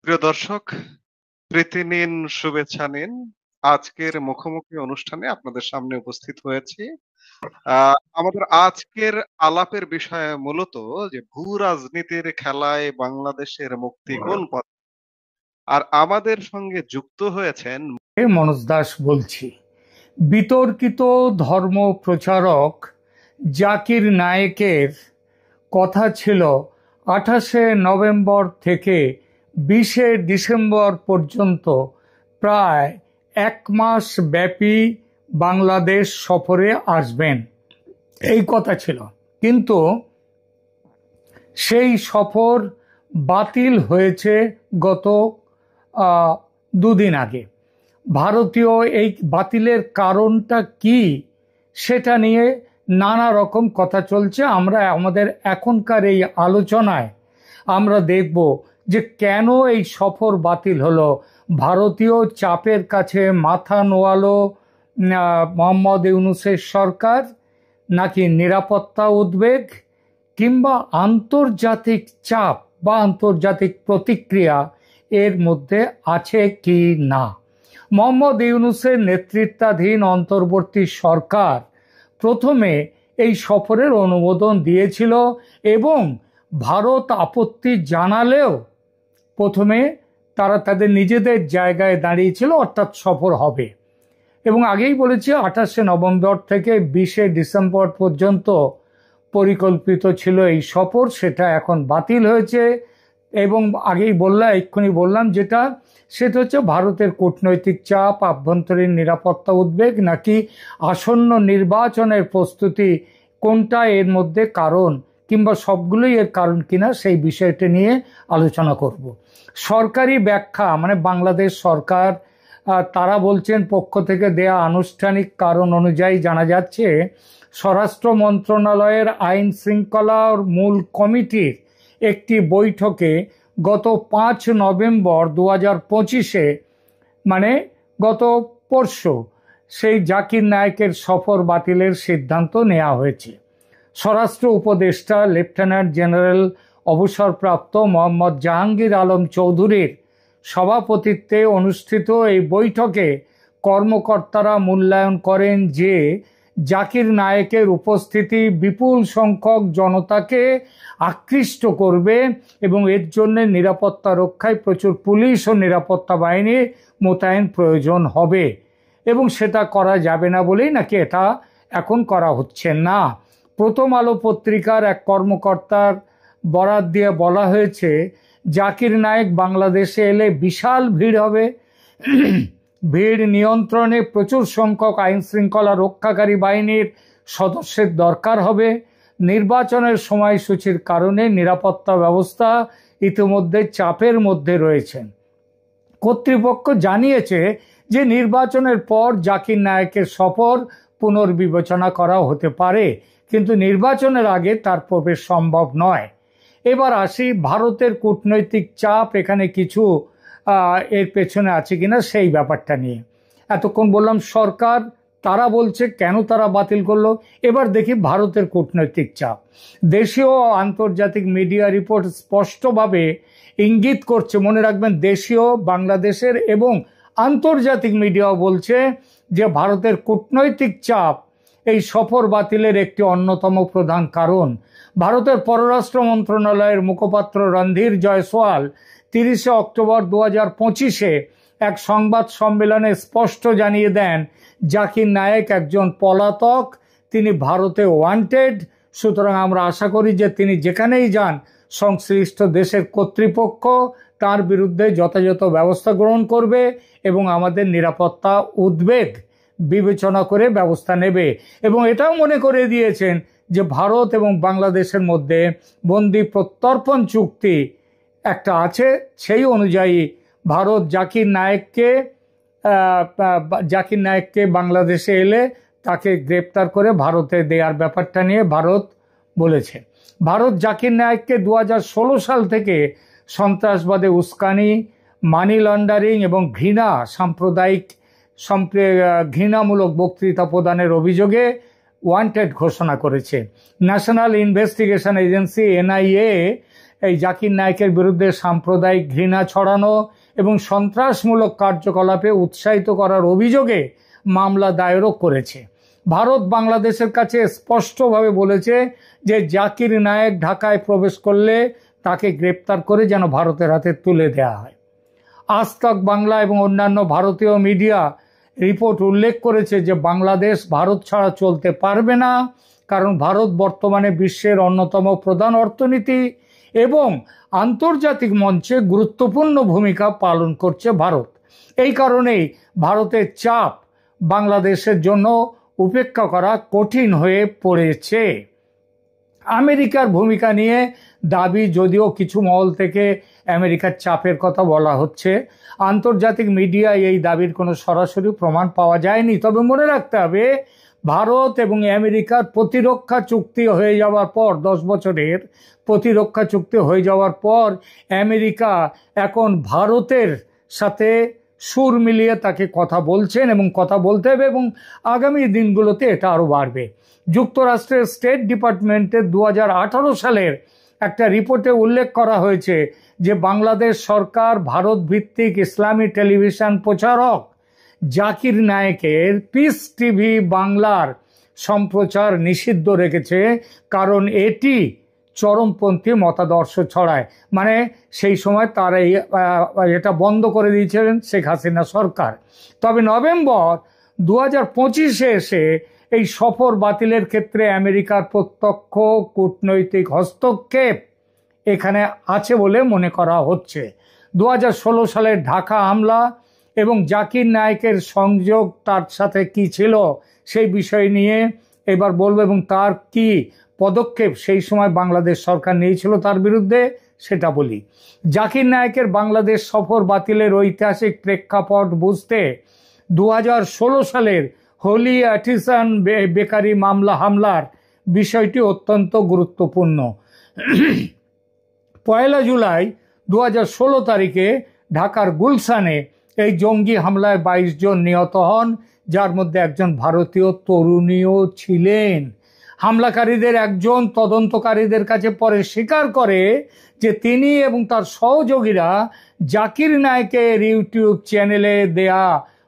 প্রিয় দর্শক, প্রীতি নিন, শুভেচ্ছা নিন। আজকের মুখোমুখি অনুষ্ঠানে আপনাদের সামনে উপস্থিত হয়েছি। আমাদের আজকের আলাপের বিষয় মূলত যে ভূ-রাজনীতির খেলায় বাংলাদেশের মুক্তি কোন পথে? আর আমাদের সঙ্গে যুক্ত হয়েছেন মনোজ দাস বলছি। বিতর্কিত ধর্ম প্রচারক জাকির নায়েকের কথা ছিল 28শে নভেম্বর থেকে 20শে ডিসেম্বর পর্যন্ত প্রায় 1 মাস ব্যাপী বাংলাদেশ সফরে আসবেন, এই কথা ছিল। কিন্তু সেই সফর বাতিল হয়েছে গত 2 দিন আগে। ভারতীয় এই বাতিলের কারণটা কি সেটা নিয়ে নানা রকম কথা চলছে। আমরা আমাদের এখনকার এই আলোচনায় আমরা দেখব যে কেন এই সফর বাতিল হলো। ভারতীয় চাপের কাছে মাথা নোয়ালো মোহাম্মদ ইউনূসের সরকার, নাকি নিরাপত্তা উদ্বেগ, কিংবা আন্তর্জাতিক চাপ বা আন্তর্জাতিক প্রতিক্রিয়া এর মধ্যে আছে কি না। মোহাম্মদ ইউনূসের নেতৃত্বাধীন অন্তর্বর্তী সরকার প্রথমে এই সফরের অনুমোদন দিয়েছিল এবং ভারত আপত্তি জানালেও প্রথমে তারা তাদের নিজেদের জায়গায় দাঁড়িয়েছিল, অর্থাৎ সফর হবে। এবং আগেই বলেছি 28শে নভেম্বর থেকে 20শে ডিসেম্বর পর্যন্ত পরিকল্পিত ছিল এই সফর, সেটা এখন বাতিল হয়েছে। এবং আগেই এক্ষুনি বললাম সেটা হচ্ছে ভারতের কূটনৈতিক চাপ, আভ্যন্তরীণ নিরাপত্তা উদ্বেগ, নাকি আসন্ন নির্বাচনের প্রস্তুতি, কোনটা এর মধ্যে কারণ, কিংবা সবগুলোই এর কারণ কিনা সেই বিষয়টি নিয়ে আলোচনা করব। সরকারি ব্যাখ্যা মানে বাংলাদেশ সরকার তারা বলছেন, পক্ষ থেকে দেয়া আনুষ্ঠানিক কারণ অনুযায়ী জানা যাচ্ছে, স্বরাষ্ট্র মন্ত্রণালয়ের আইন শৃঙ্খলার মূল কমিটির একটি বৈঠকে গত 5 নভেম্বর 2025-এ মানে গত পরশু সেই জাকির নায়েকের সফর বাতিলের সিদ্ধান্ত নেওয়া হয়েছে। স্বরাষ্ট্র উপদেষ্টা লেফটেন্যান্ট জেনারেল অবসরপ্রাপ্ত মোহাম্মদ জাহাঙ্গীর আলম চৌধুরীর সভাপতিত্বে অনুষ্ঠিত এই বৈঠকে কর্মকর্তারা মূল্যায়ন করেন যে জাকির নায়েকের উপস্থিতি বিপুল সংখ্যক জনতাকে আকৃষ্ট করবে এবং এর জন্য নিরাপত্তা রক্ষায় প্রচুর পুলিশ ও নিরাপত্তা বাহিনী মোতায়েন প্রয়োজন হবে, এবং সেটা করা যাবে না বলেই নাকি এটা এখন করা হচ্ছে না। প্রথম আলো পত্রিকার এক কর্মকর্তার বরাত দিয়ে বলা হয়েছে, জাকির নায়েক বাংলাদেশে এলে বিশাল ভিড় হবে, ভিড় নিয়ন্ত্রণে প্রচুর সংখ্যক আইন শৃঙ্খলা রক্ষাকারী বাহিনীর সদস্যের দরকার হবে, নির্বাচনের সময়সূচির কারণে নিরাপত্তা ব্যবস্থা ইতিমধ্যে চাপের মধ্যে রয়েছেন। কর্তৃপক্ষ জানিয়েছে যে নির্বাচনের পর জাকির নায়েকের সফর পুনর্বিবেচনা করা হতে পারে, কিন্তু নির্বাচনের আগে তার প্রবেশ সম্ভব নয়। এবার আসি ভারতের কূটনৈতিক চাপ এখানে কিছু এর পেছনে আছে কিনা সেই ব্যাপারটা নিয়ে। এতক্ষণ বললাম সরকার, তারা বলছে কেন তারা বাতিল করলো। এবার দেখি ভারতের কূটনৈতিক চাপ। দেশীয় ও আন্তর্জাতিক মিডিয়া রিপোর্ট স্পষ্টভাবে ইঙ্গিত করছে, মনে রাখবেন, দেশীয়, বাংলাদেশের এবং আন্তর্জাতিক মিডিয়াও বলছে যে ভারতের কূটনৈতিক চাপ এই সফর বাতিলের একটি অন্যতম প্রধান কারণ। ভারতের পররাষ্ট্র মন্ত্রণালয়ের মুখপাত্র রণধীর জয়সওয়াল 30শে অক্টোবর 2025-এ এক সংবাদ সম্মেলনে স্পষ্ট জানিয়ে দেন, জাকির নায়েক একজন পলাতক, তিনি ভারতে ওয়ান্টেড। সুতরাং আমরা আশা করি যে তিনি যেখানেই যান সংশ্লিষ্ট দেশের কর্তৃপক্ষ তার বিরুদ্ধে যথাযথ ব্যবস্থা গ্রহণ করবে এবং আমাদের নিরাপত্তা উদ্বেগ বিবেচনা করে ব্যবস্থা নেবে। এবং এটাও মনে করে দিয়েছেন যে ভারত এবং বাংলাদেশের মধ্যে বন্দি প্রত্যর্পণ চুক্তি একটা আছে, সেই অনুযায়ী ভারত জাকির নায়েককে বাংলাদেশে এলে তাকে গ্রেপ্তার করে ভারতে দেওয়ার ব্যাপারটা নিয়ে ভারত বলেছে। ভারত জাকির নায়েককে 2016 সাল থেকে সন্ত্রাসবাদে উস্কানি, মানি লন্ডারিং এবং ঘৃণামূলক বক্তৃতা প্রদানের অভিযোগে ওয়ান্টেড ঘোষণা করেছে। ন্যাশনাল ইনভেস্টিগেশন এজেন্সি NIA এই জাকির নায়েকের বিরুদ্ধে সাম্প্রদায়িক ঘৃণা ছড়ানো এবং সন্ত্রাসমূলক কার্যকলাপে উৎসাহিত করার অভিযোগে মামলা দায়েরও করেছে। ভারত বাংলাদেশের কাছে স্পষ্টভাবে বলেছে যে জাকির নায়েক ঢাকায় প্রবেশ করলে তাকে গ্রেপ্তার করে যেন ভারতের হাতে তুলে দেওয়া হয়। আজ তক বাংলা এবং অন্যান্য ভারতীয় মিডিয়া রিপোর্ট উল্লেখ করেছে যে বাংলাদেশ ভারত ছাড়া চলতে পারবে না, কারণ ভারত বর্তমানে বিশ্বের অন্যতম প্রধান অর্থনীতি এবং আন্তর্জাতিক মঞ্চে গুরুত্বপূর্ণ ভূমিকা পালন করছে ভারত। এই কারণেই ভারতের চাপ বাংলাদেশের জন্য উপেক্ষা করা কঠিন হয়ে পড়েছে। আমেরিকার ভূমিকা নিয়ে দাবি, যদিও কিছু মহল থেকে আমেরিকার চাপের কথা বলা হচ্ছে, আন্তর্জাতিক মিডিয়ায় এই দাবির কোনো সরাসরি প্রমাণ পাওয়া যায়নি। তবে মনে রাখতে হবে, ভারত এবং আমেরিকার প্রতিরক্ষা চুক্তি হয়ে যাওয়ার পর, 10 বছরের প্রতিরক্ষা চুক্তি হয়ে যাওয়ার পর, আমেরিকা এখন ভারতের সাথে সুর মিলিয়ে তাকে কথা বলছেন এবং কথা বলতে হবে, এবং আগামী দিনগুলোতে এটা আরও বাড়বে। যুক্তরাষ্ট্রের স্টেট ডিপার্টমেন্টের 2018 সালের একটা রিপোর্টে উল্লেখ করা হয়েছে যে বাংলাদেশ সরকার ভারত ভিত্তিক ইসলামী টেলিভিশন প্রচারক জাকির নায়েকের পিস টিভি বাংলার সম্প্রচার নিষিদ্ধ রেখেছে, কারণ এটি চরমপন্থী মতাদর্শ ছড়ায়। মানে সেই সময় তারা এটা বন্ধ করে দিয়েছিলেন শেখ হাসিনা সরকার। তবে নভেম্বর 2025-এ এসে এই সফর বাতিলের ক্ষেত্রে আমেরিকার প্রত্যক্ষ কূটনৈতিক হস্তক্ষেপ এখানে আছে বলে মনে করা হচ্ছে। 2016 সালের ঢাকা হামলা এবং জাকির নায়েকের সংযোগ তার সাথে কি ছিল সেই বিষয় নিয়ে এবার বলবো, এবং তার কি পদক্ষেপ সেই সময় বাংলাদেশ সরকার নিয়েছিল তার বিরুদ্ধে সেটা বলি। জাকির নায়েকের বাংলাদেশ সফর বাতিলের ঐতিহাসিক প্রেক্ষাপট বুঝতে 2016 সালের হোলি আর্টিসান বেকারি হামলার বিষয়টি অত্যন্ত গুরুত্বপূর্ণ। 1 জুলাই 2016 তারিখে ঢাকার গুলশানে এই জঙ্গি হামলায় 22 জন নিহত হন, যার মধ্যে একজন ভারতীয় তরুণীও ছিলেন। হামলাকারীদের একজন তদন্তকারীদের কাছে পরে স্বীকার করে যে তিনি এবং তার সহযোগীরা জাকির নায়েকের ইউটিউব চ্যানেলে দেয়া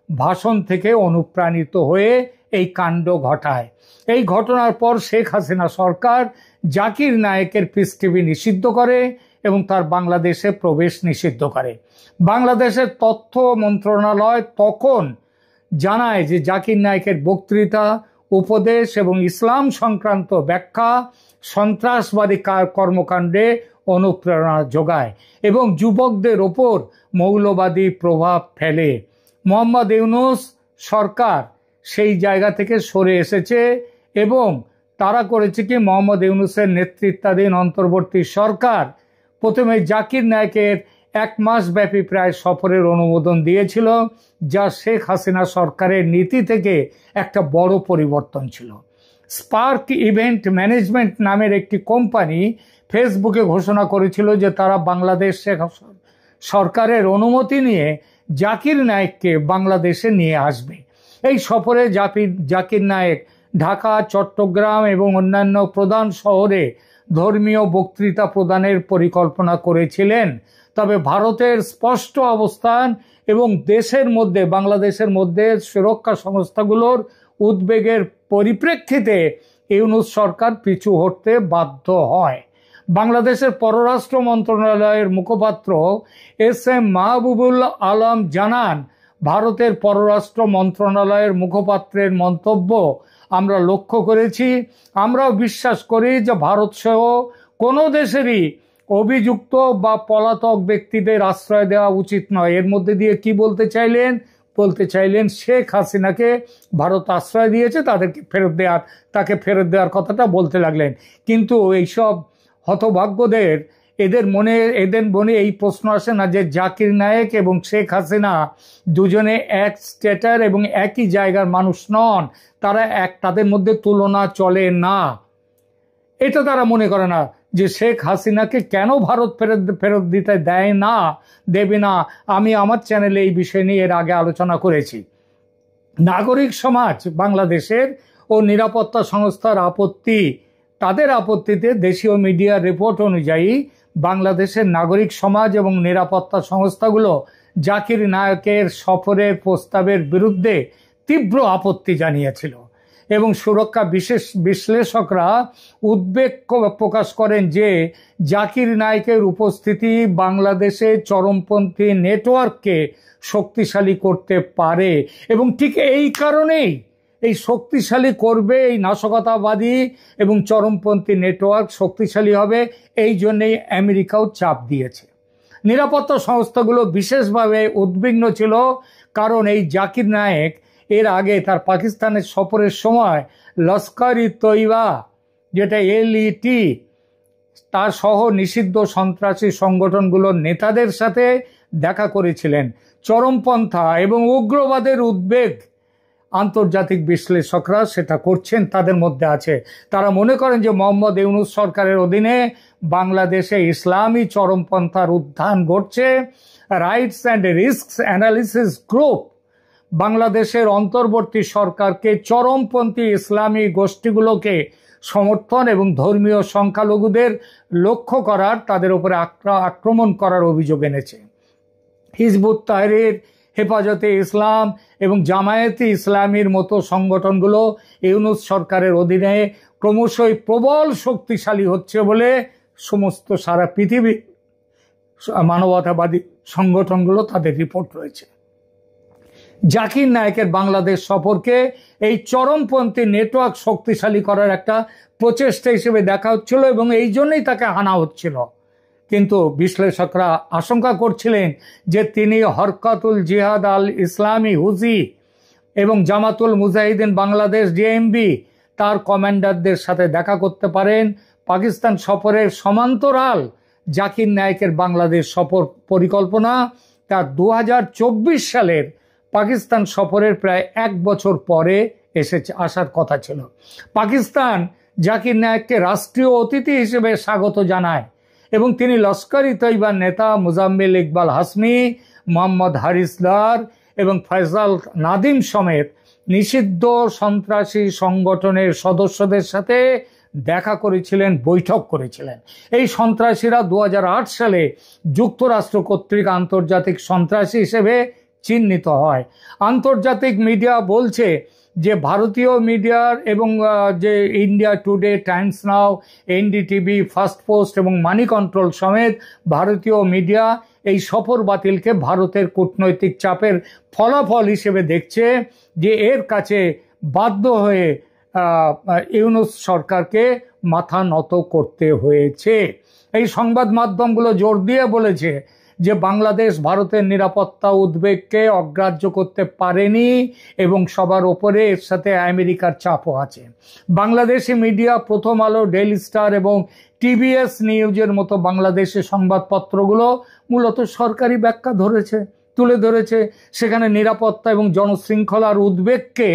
ভাষণ থেকে অনুপ্রাণিত হয়ে এই কাণ্ড ঘটায়। এই ঘটনার পর শেখ হাসিনা সরকার জাকির নায়েকের পিস টিভি নিষিদ্ধ করে এবং তার বাংলাদেশে প্রবেশ নিষিদ্ধ করে। বাংলাদেশের তথ্য মন্ত্রণালয় তখন জানায় যে জাকির নায়েকের বক্তৃতা, উপদেশ এবং ইসলাম সংক্রান্ত ব্যাখ্যা সন্ত্রাসবাদী কর্মকাণ্ডে অনুপ্রেরণা যোগায় এবং যুবকদের ওপর মৌলবাদী প্রভাব ফেলে। মোহাম্মদ ইউনূস সরকার সেই জায়গা থেকে সরে এসেছে এবং তারা করেছে কি, মোহাম্মদ ইউনূসের নেতৃত্বাধীন অন্তর্বর্তী সরকার প্রথমে জাকির নায়েকের 1 মাস ব্যাপী প্রায় সফরের অনুমোদন দিয়েছিল, যা শেখ হাসিনা সরকারের নীতি থেকে একটা বড় পরিবর্তন ছিল। স্পার্ক ইভেন্ট ম্যানেজমেন্ট নামের একটি কোম্পানি ফেসবুকে ঘোষণা করেছিল যে তারা বাংলাদেশ সরকারের অনুমতি নিয়ে জাকির নায়েককে বাংলাদেশে নিয়ে আসবে। এই সফরে জাকির নায়েক ঢাকা, চট্টগ্রাম এবং অন্যান্য প্রধান শহরে ধর্মীয় বক্তৃতা প্রদানের পরিকল্পনা করেছিলেন। তবে ভারতের স্পষ্ট অবস্থান এবং বাংলাদেশের মধ্যে সুরক্ষা সংস্থাগুলোর উদ্বেগের পরিপ্রেক্ষিতে ইউনূস সরকার পিছু হটতে বাধ্য হয়। বাংলাদেশের পররাষ্ট্র মন্ত্রণালয়ের মুখপাত্র এস.এম. মাহবুবুল আলম জানান, ভারতের পররাষ্ট্র মন্ত্রণালয়ের মুখপাত্রের মন্তব্য আমরা লক্ষ্য করেছি। আমরাও বিশ্বাস করি যে ভারত সহ কোনো দেশেরই অভিযুক্ত বা পলাতক ব্যক্তিদের আশ্রয় দেওয়া উচিত নয়। এর মধ্যে দিয়ে কি বলতে চাইলেন শেখ হাসিনাকে ভারত আশ্রয় দিয়েছে, তাকে ফেরত দেওয়ার কথাটা বলতে লাগলেন। কিন্তু এইসব হতভাগ্যদের এদের মনে এই প্রশ্ন আসে না যে জাকির নায়েক এবং শেখ হাসিনা দুজনে এক স্টেটার এবং একই জায়গার মানুষ নন। তাদের মধ্যে তুলনা চলে না। এটা তারা মনে করে না যে শেখ হাসিনাকে কেন ভারত ফেরত দিতে দেবে না। আমি আমার চ্যানেলে এই বিষয় নিয়ে এর আগে আলোচনা করেছি। নাগরিক সমাজ বাংলাদেশের ও নিরাপত্তা সংস্থার তাদের আপত্তিতে দেশীয় মিডিয়ার রিপোর্ট অনুযায়ী বাংলাদেশের নাগরিক সমাজ এবং নিরাপত্তা সংস্থাগুলো জাকির নায়েকের সফরের প্রস্তাবের বিরুদ্ধে তীব্র আপত্তি জানিয়েছিল এবং সুরক্ষা বিশ্লেষকরা উদ্বেগ প্রকাশ করেন যে জাকির নায়েকের উপস্থিতি বাংলাদেশে চরমপন্থী নেটওয়ার্ককে শক্তিশালী করতে পারে এবং ঠিক এই কারণেই এই শক্তিশালী করবে, এই নাশকতাবাদী এবং চরমপন্থী নেটওয়ার্ক শক্তিশালী হবে, এই জন্যেই আমেরিকাও চাপ দিয়েছে। নিরাপত্তা সংস্থাগুলো বিশেষভাবে উদ্বিগ্ন ছিল, কারণ এই জাকির নায়েক এর আগে তার পাকিস্তানের সফরের সময় লস্কর-ই-তৈবা, যেটা LET, তার সহ নিষিদ্ধ সন্ত্রাসী সংগঠনগুলোর নেতাদের সাথে দেখা করেছিলেন। চরমপন্থা এবং উগ্রবাদের উদ্বেগ আন্তর্জাতিক বিশ্লেষকরা সেটা করছেন, তাদের মধ্যে আছে। তারা মনে করেন যে মোহাম্মদ ইউনূস সরকারের অধীনে বাংলাদেশে ইসলামী চরমপন্থার উত্থান ঘটছে। Rights and risks analysis group বাংলাদেশের অন্তর্বর্তী সরকারকে চরমপন্থী ইসলামী গোষ্ঠীগুলোকে সমর্থন এবং ধর্মীয় সংখ্যালঘুদের লক্ষ্য করার, তাদের উপরে আক্রমণ করার অভিযোগ এনেছে। হিজবুত তাহরির, হেফাজতে ইসলাম এবং জামায়াতে ইসলামীর মতো সংগঠনগুলো ইউনূস সরকারের অধীনে ক্রমশই প্রবল শক্তিশালী হচ্ছে বলে সমস্ত সারা পৃথিবী মানবতাবাদী সংগঠনগুলো তাদের রিপোর্ট রয়েছে। জাকির নায়েকের বাংলাদেশ সফরকে এই চরমপন্থী নেটওয়ার্ক শক্তিশালী করার একটা প্রচেষ্টা হিসেবে দেখা হচ্ছিল এবং এই জন্যই তাকে আনা হচ্ছিল। কিন্তু বিশ্লেষকরা আশঙ্কা করছিলেন যে তিনি হরকাতুল জিহাদ আল ইসলামী হুজি এবং জামাতুল মুজাহিদিন বাংলাদেশ JMB তার কমান্ডারদের সাথে দেখা করতে পারেন। পাকিস্তান সফরের সমান্তরাল জাকির নায়েকের বাংলাদেশ সফর পরিকল্পনা তার 2024 সালের পাকিস্তান সফরের প্রায় 1 বছর পরে আসার কথা ছিল। পাকিস্তান জাকির নায়েককে রাষ্ট্রীয় অতিথি হিসেবে স্বাগত জানায় এবং তিনি লস্কর-ই-তৈবার নেতা মুজাম্মিল ইকবাল হাসমি, মোহাম্মদ হারিসদার এবং ফয়সাল নাদিম সমেত নিষিদ্ধ সন্ত্রাসী সংগঠনের সদস্যদের সাথে দেখা করেছিলেন, বৈঠক করেছিলেন। এই সন্ত্রাসীরা 2008 সালে যুক্তরাষ্ট্র কর্তৃক আন্তর্জাতিক সন্ত্রাসী হিসেবে চিহ্নিত হয়। আন্তর্জাতিক মিডিয়া বলছে যে ভারতীয় মিডিয়ার এবং যে ইন্ডিয়া টুডে, টাইমস নাও, NDTV, ফার্স্ট পোস্ট এবং মানি কন্ট্রোল সমেত ভারতীয় মিডিয়া এই সফর বাতিলকে ভারতের কূটনৈতিক চাপের ফলাফল হিসেবে দেখছে, যে এর কাছে বাধ্য হয়ে ইউনূস সরকারকে মাথা নত করতে হয়েছে। এই সংবাদ মাধ্যমগুলো জোর দিয়ে বলেছে যে বাংলাদেশ ভারতের নিরাপত্তা উদ্বেগকে অগ্রাহ্য করতে পারেনি এবং সবার ওপরে এর সাথে আমেরিকার চাপও আছে। বাংলাদেশি মিডিয়া প্রথম আলো, ডেইলি স্টার এবং TBS নিউজের মতো বাংলাদেশি সংবাদপত্রগুলো মূলত সরকারি ব্যাখ্যা তুলে ধরেছে। সেখানে নিরাপত্তা এবং জনশৃঙ্খলার উদ্বেগকে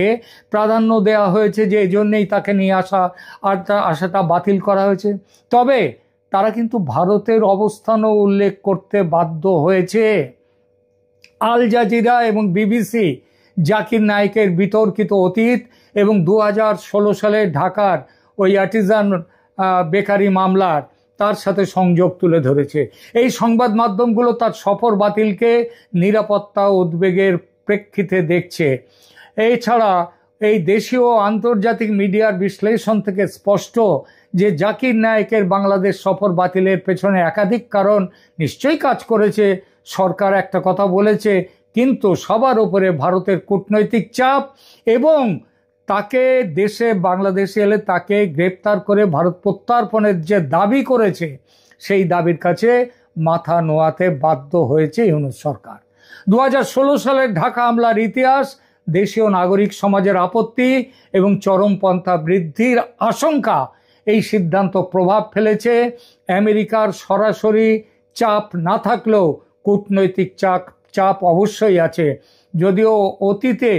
প্রাধান্য দেওয়া হয়েছে, যে এই জন্যেই তাকে নিয়ে আসাটা বাতিল করা হয়েছে। তবে তারা কিন্তু ভারতের অবস্থানও উল্লেখ করতে বাধ্য হয়েছে। আল জাজিরা এবং BBC জাকির নায়েকের বিতর্কিত অতীত এবং 2016 সালে ঢাকার ওই আর্টিজান বেকারি মামলার তার সাথে সংযোগ তুলে ধরেছে। এই সংবাদ মাধ্যমগুলো তার সফর বাতিলকে নিরাপত্তা উদ্বেগের প্রেক্ষিতে দেখছে। এছাড়া এই দেশীয় আন্তর্জাতিক মিডিয়ার বিশ্লেষণ থেকে স্পষ্ট যে জাকির নায়েকের বাংলাদেশ সফর বাতিলের পেছনে একাধিক কারণ নিশ্চয়ই কাজ করেছে। সরকার একটা কথা বলেছে, কিন্তু সবার উপরে ভারতের কূটনৈতিক চাপ এবং তাকে বাংলাদেশে এলে তাকে গ্রেপ্তার করে ভারত প্রত্যার্পণের যে দাবি করেছে, সেই দাবির কাছে মাথা নোয়াতে বাধ্য হয়েছে ইউনূস সরকার। 2016 সালের ঢাকা হামলার ইতিহাস, দেশীয় নাগরিক সমাজের আপত্তি এবং চরমপন্থা বৃদ্ধির আশঙ্কা এই সিদ্ধান্ত প্রভাব ফেলেছে। আমেরিকার সরাসরি চাপ না থাকলেও কূটনৈতিক চাপ অবশ্যই আছে। যদিও অতীতে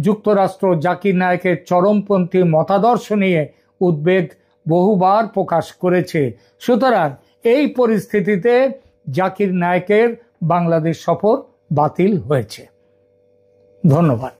যুক্তরাষ্ট্র জাকির নায়েকের চরমপন্থী মতাদর্শ নিয়ে উদ্বেগ বহুবার প্রকাশ করেছে। সুতরাং এই পরিস্থিতিতে জাকির নায়েকের বাংলাদেশ সফর বাতিল হয়েছে। ধন্যবাদ।